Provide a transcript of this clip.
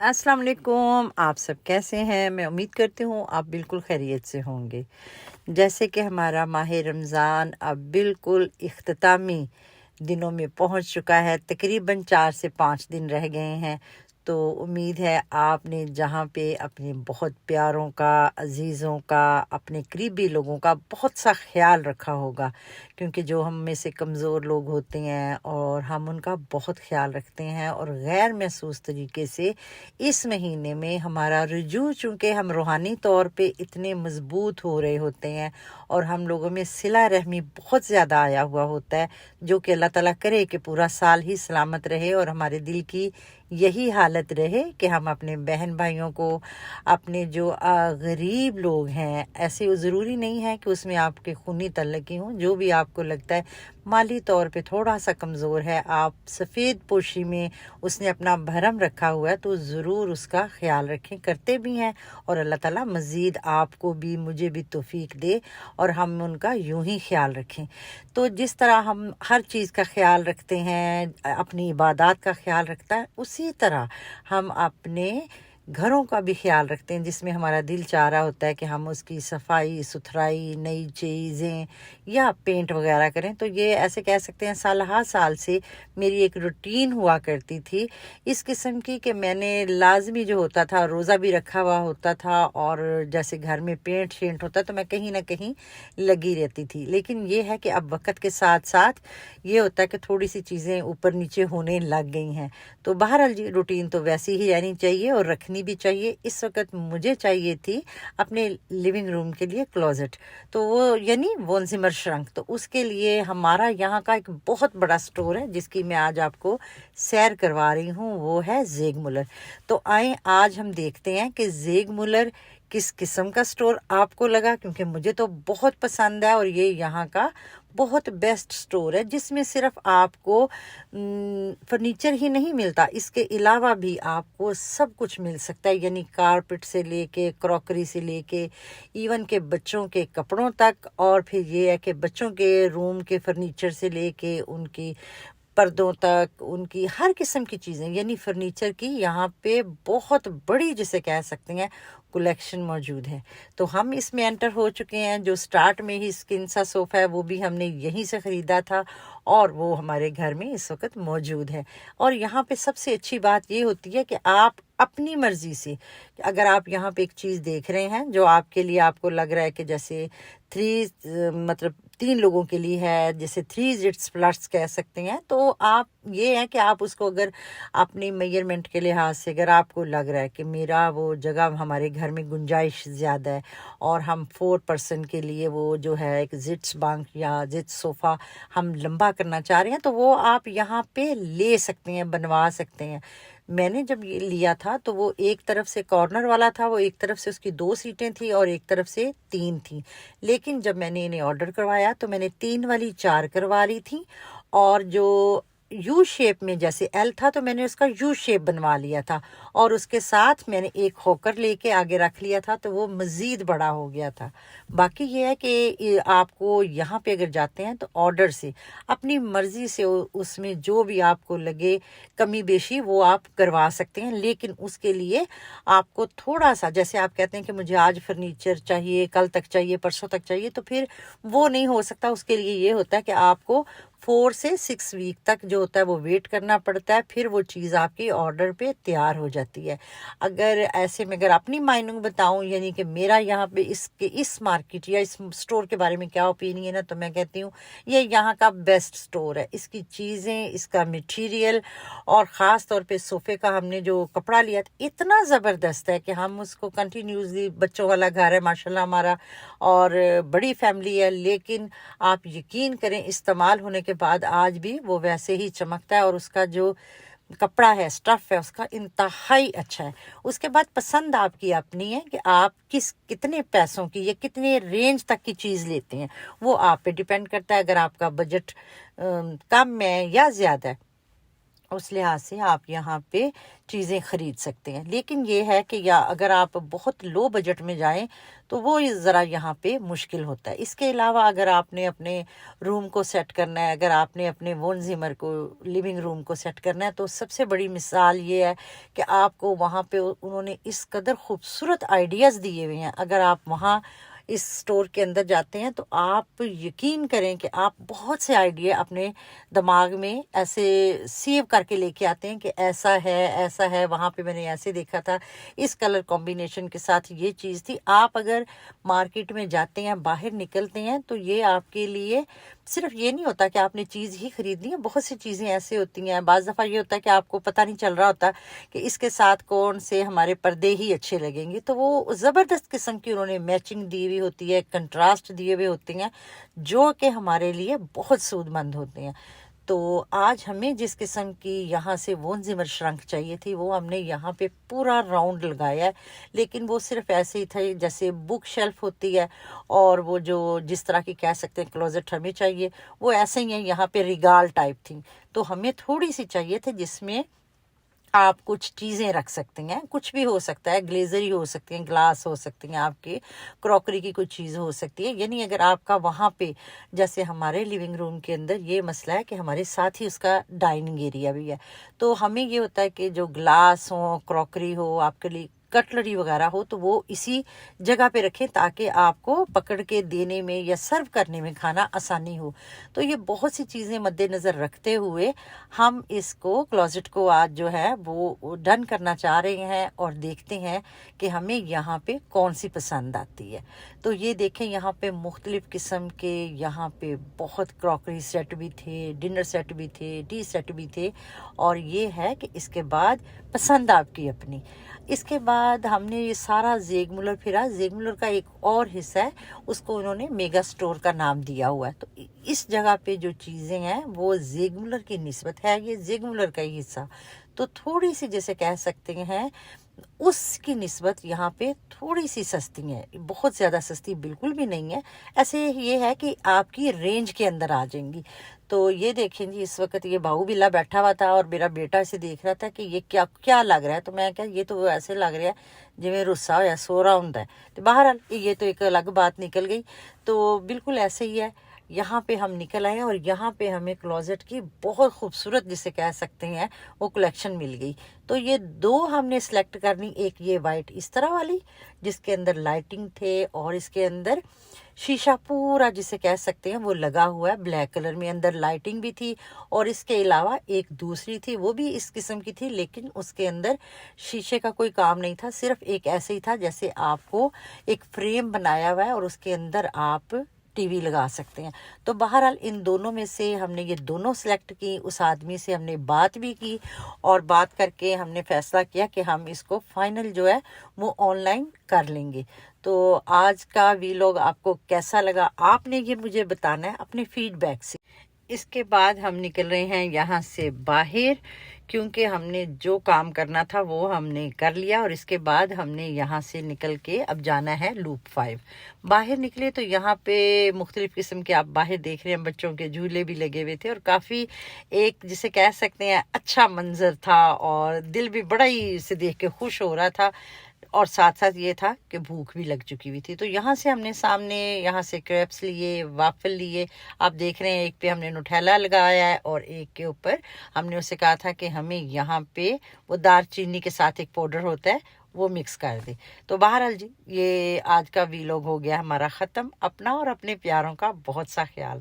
अस्सलाम वालेकुम। आप सब कैसे हैं? मैं उम्मीद करती हूँ आप बिल्कुल खैरियत से होंगे। जैसे कि हमारा माह रमज़ान अब बिल्कुल इख्तितामी दिनों में पहुँच चुका है, तकरीबन 4 से 5 दिन रह गए हैं। तो उम्मीद है आपने जहाँ पे अपने बहुत प्यारों का, अज़ीज़ों का, अपने करीबी लोगों का बहुत सा ख़्याल रखा होगा, क्योंकि जो हम में से कमज़ोर लोग होते हैं और हम उनका बहुत ख़्याल रखते हैं। और गैर महसूस तरीके से इस महीने में हमारा रुजू, चूँकि हम रूहानी तौर पे इतने मज़बूत हो रहे होते हैं और हम लोगों में सिला रहमी बहुत ज़्यादा आया हुआ होता है, जो कि अल्लाह ताला करे कि पूरा साल ही सलामत रहे और हमारे दिल की यही हालत रहे कि हम अपने बहन भाइयों को, अपने जो गरीब लोग हैं, ऐसे ज़रूरी नहीं है कि उसमें आपके खूनी तल्लकी हों, जो भी आपको लगता है माली तौर पे थोड़ा सा कमज़ोर है, आप सफ़ेद पोशी में उसने अपना भरम रखा हुआ है, तो ज़रूर उसका ख्याल रखें। करते भी हैं और अल्लाह ताला मज़ीद आपको भी मुझे भी तौफीक दे और हम उनका यूं ही ख्याल रखें। तो जिस तरह हम हर चीज़ का ख्याल रखते हैं, अपनी इबादत का ख्याल रखता है, उसी तरह हम अपने घरों का भी ख्याल रखते हैं, जिसमें हमारा दिल चाह रहा होता है कि हम उसकी सफाई सुथराई, नई चीज़ें या पेंट वगैरह करें। तो ये ऐसे कह सकते हैं साल हर साल से मेरी एक रूटीन हुआ करती थी इस किस्म की, कि मैंने लाजमी जो होता था रोज़ा भी रखा हुआ होता था, और जैसे घर में पेंट शेंट होता तो मैं कहीं ना कहीं लगी रहती थी। लेकिन ये है कि अब वक्त के साथ साथ ये होता है कि थोड़ी सी चीज़ें ऊपर नीचे होने लग गई हैं। तो बहरहाल जी, रूटीन तो वैसी ही रहनी चाहिए और रखनी भी चाहिए। इस वक्त मुझे चाहिए थी अपने लिविंग रूम के लिए क्लोजेट, तो वो यानी वोन जिमर श्रंक, तो उसके लिए हमारा यहाँ का एक बहुत बड़ा स्टोर है जिसकी मैं आज आपको सैर करवा रही हूँ, वो है ज़ेग मुलर। तो आए आज हम देखते हैं कि ज़ेग मुलर किस किस्म का स्टोर आपको लगा, क्योंकि मुझे तो बहुत पसंद है और ये यहाँ का बहुत बेस्ट स्टोर है, जिसमें सिर्फ आपको फर्नीचर ही नहीं मिलता, इसके अलावा भी आपको सब कुछ मिल सकता है, यानी कारपेट से लेके क्रॉकरी से लेके इवन के बच्चों के कपड़ों तक, और फिर ये है कि बच्चों के रूम के फर्नीचर से लेके उनकी पर्दों तक, उनकी हर किस्म की चीज़ें, यानी फर्नीचर की यहाँ पे बहुत बड़ी जिसे कह सकते हैं कलेक्शन मौजूद है। तो हम इसमें एंटर हो चुके हैं। जो स्टार्ट में ही स्किन सा सोफ़ा है वो भी हमने यहीं से ख़रीदा था और वो हमारे घर में इस वक्त मौजूद है। और यहाँ पे सबसे अच्छी बात ये होती है कि आप अपनी मर्ज़ी से, अगर आप यहाँ पे एक चीज़ देख रहे हैं जो आपके लिए, आपको लग रहा है कि जैसे मतलब 3 लोगों के लिए है, जैसे 3 जिट्स प्लस कह सकते हैं, तो आप ये है कि आप उसको अगर अपनी मेजरमेंट के लिहाज से अगर आपको लग रहा है कि मेरा वो जगह, हमारे घर में गुंजाइश ज़्यादा है और हम 4 पर्सन के लिए वो जो है एक जिट्स बंक या जिट्स सोफ़ा हम लंबा करना चाह रहे हैं, तो वो आप यहाँ पे ले सकते हैं, बनवा सकते हैं। मैंने जब ये लिया था तो वो एक तरफ से कॉर्नर वाला था, वो एक तरफ से उसकी 2 सीटें थी और एक तरफ से 3 थी। लेकिन जब मैंने इन्हें ऑर्डर करवाया तो मैंने 3 वाली 4 करवा ली थी, और जो यू शेप में जैसे एल था तो मैंने उसका यू शेप बनवा लिया था, और उसके साथ मैंने एक होकर लेके आगे रख लिया था, तो वो मज़ीद बड़ा हो गया था। बाकी ये है कि आपको यहाँ पे अगर जाते हैं तो ऑर्डर से अपनी मर्ज़ी से उसमें जो भी आपको लगे कमी बेशी वो आप करवा सकते हैं। लेकिन उसके लिए आपको थोड़ा सा, जैसे आप कहते हैं कि मुझे आज फर्नीचर चाहिए, कल तक चाहिए, परसों तक चाहिए, तो फिर वो नहीं हो सकता। उसके लिए ये होता है कि आपको 4 से 6 वीक तक जो होता है वो वेट करना पड़ता है, फिर वो चीज़ आपकी ऑर्डर पे तैयार हो जाती है। अगर ऐसे में अगर अपनी माइंड बताऊं, यानी कि मेरा यहाँ पे इस मार्केट या इस स्टोर के बारे में क्या ओपिनियन है, तो मैं कहती हूँ ये यहाँ का बेस्ट स्टोर है। इसकी चीज़ें, इसका मटेरियल, और ख़ास तौर पे सोफ़े का हमने जो कपड़ा लिया था इतना ज़बरदस्त है कि हम उसको कंटिन्यूसली, बच्चों वाला घर है माशाल्लाह हमारा और बड़ी फैमिली है, लेकिन आप यकीन करें इस्तेमाल होने के बाद आज भी वो वैसे ही चमकता है, और उसका जो कपड़ा है, स्टफ़ है, उसका इंतहाई अच्छा है। उसके बाद पसंद आपकी अपनी है कि आप कितने पैसों की या कितने रेंज तक की चीज़ लेते हैं, वो आप पे डिपेंड करता है। अगर आपका बजट कम है या ज़्यादा है, उस लिहाज से आप यहाँ पे चीज़ें ख़रीद सकते हैं। लेकिन ये है कि या अगर आप बहुत लो बजट में जाएं तो वो ज़रा यहाँ पे मुश्किल होता है। इसके अलावा अगर आपने अपने रूम को सेट करना है, अगर आपने अपने वोन ज़िमर को लिविंग रूम को सेट करना है, तो सबसे बड़ी मिसाल ये है कि आपको वहाँ पे उन्होंने इस कदर खूबसूरत आइडियाज़ दिए हुए हैं। अगर आप वहाँ इस स्टोर के अंदर जाते हैं तो आप यकीन करें कि आप बहुत से आइडिया अपने दिमाग में ऐसे सेव करके लेके आते हैं कि ऐसा है, वहाँ पे मैंने ऐसे देखा था, इस कलर कॉम्बिनेशन के साथ ये चीज़ थी। आप अगर मार्केट में जाते हैं, बाहर निकलते हैं, तो ये आपके लिए सिर्फ ये नहीं होता कि आपने चीज़ ही खरीदनी है। बहुत सी चीज़ें ऐसे होती हैं, बाज़ दफ़ा ये होता है कि आपको पता नहीं चल रहा होता कि इसके साथ कौन से हमारे पर्दे ही अच्छे लगेंगे, तो वो ज़बरदस्त किस्म की उन्होंने मैचिंग दी हुई होती है, कंट्रास्ट दिए हुए होते हैं, जो कि हमारे लिए बहुत सूदमंद होते हैं। तो आज हमें जिस किस्म की यहाँ से वोन ज़िमर श्रंक चाहिए थी, वो हमने यहाँ पे पूरा राउंड लगाया है। लेकिन वो सिर्फ ऐसे ही था जैसे बुक शेल्फ होती है, और वो जो जिस तरह की कह सकते हैं क्लोजेट हमें चाहिए, वो ऐसे ही है। यहाँ पे रिगाल टाइप थी, तो हमें थोड़ी सी चाहिए थे जिसमें आप कुछ चीज़ें रख सकते हैं। कुछ भी हो सकता है, ग्लेजरी हो सकती हैं, ग्लास हो सकती हैं, आपके क्रॉकरी की कुछ चीज़ हो सकती है। यानी अगर आपका वहाँ पे, जैसे हमारे लिविंग रूम के अंदर ये मसला है कि हमारे साथ ही उसका डाइनिंग एरिया भी है, तो हमें ये होता है कि जो ग्लास हो, क्रॉकरी हो, आपके लिए कटलरी वगैरह हो, तो वो इसी जगह पे रखें ताकि आपको पकड़ के देने में या सर्व करने में खाना आसानी हो। तो ये बहुत सी चीज़ें मद्देनज़र रखते हुए हम इसको क्लोजेट को आज जो है वो डन करना चाह रहे हैं, और देखते हैं कि हमें यहाँ पे कौन सी पसंद आती है। तो ये देखें, यहाँ पे मुख्तलिफ़ किस्म के यहाँ पे बहुत क्रॉकरी सेट भी थे, डिनर सेट भी थे, टी सेट भी थे, और ये है कि इसके बाद पसंद आपकी अपनी। इसके बाद हमने ये सारा ज़ेग मुलर फिरा। ज़ेग मुलर का एक और हिस्सा है, उसको उन्होंने मेगा स्टोर का नाम दिया हुआ है। तो इस जगह पे जो चीज़ें हैं वो ज़ेग मुलर की निस्बत है, ये ज़ेग मुलर का ही हिस्सा, तो थोड़ी सी जैसे कह सकते हैं उसकी निस्बत यहाँ पे थोड़ी सी सस्ती है। बहुत ज़्यादा सस्ती बिल्कुल भी नहीं है, ऐसे ये है कि आपकी रेंज के अंदर आ जाएंगी। तो ये देखें जी, इस वक्त ये बाहू बिल्ला बैठा हुआ था और मेरा बेटा इसे देख रहा था कि ये क्या क्या लग रहा है। तो मैं क्या, ये तो ऐसे लग रहा है जिमें रुस्सा होया सो रहा होंदा है। तो बहरहाल ये तो एक अलग बात निकल गई। तो बिल्कुल ऐसे ही है। यहाँ पे हम निकल आए और यहाँ पे हमें क्लोजेट की बहुत खूबसूरत, जिसे कह सकते हैं, वो कलेक्शन मिल गई। तो ये दो हमने सेलेक्ट करनी, एक ये वाइट इस तरह वाली जिसके अंदर लाइटिंग थे, और इसके अंदर शीशा पूरा जिसे कह सकते हैं वो लगा हुआ है ब्लैक कलर में, अंदर लाइटिंग भी थी। और इसके अलावा एक दूसरी थी, वो भी इस किस्म की थी, लेकिन उसके अंदर शीशे का कोई काम नहीं था, सिर्फ एक ऐसे ही था जैसे आपको एक फ्रेम बनाया हुआ है और उसके अंदर आप टीवी लगा सकते हैं। तो बहरहाल इन दोनों में से हमने ये दोनों सेलेक्ट की। उस आदमी से हमने बात भी की, और बात करके हमने फैसला किया कि हम इसको फाइनल जो है वो ऑनलाइन कर लेंगे। तो आज का वीलॉग आपको कैसा लगा, आपने ये मुझे बताना है अपने फीडबैक से। इसके बाद हम निकल रहे हैं यहाँ से बाहर, क्योंकि हमने जो काम करना था वो हमने कर लिया, और इसके बाद हमने यहाँ से निकल के अब जाना है लूप 5। बाहर निकले तो यहाँ पे मुख्तलिफ़ किस्म के आप बाहर देख रहे हैं, बच्चों के झूले भी लगे हुए थे, और काफ़ी एक जिसे कह सकते हैं अच्छा मंजर था, और दिल भी बड़ा ही इसे देख के खुश हो रहा था। और साथ साथ ये था कि भूख भी लग चुकी हुई थी। तो यहाँ से हमने सामने यहाँ से क्रैप्स लिए, वाफल लिए। आप देख रहे हैं एक पे हमने नुटेला लगाया है, और एक के ऊपर हमने उसे कहा था कि हमें यहाँ पे वो दारचीनी के साथ एक पाउडर होता है वो मिक्स कर दे। तो बहरहाल जी, ये आज का वीलॉग हो गया हमारा ख़त्म। अपना और अपने प्यारों का बहुत सा ख्याल रखें।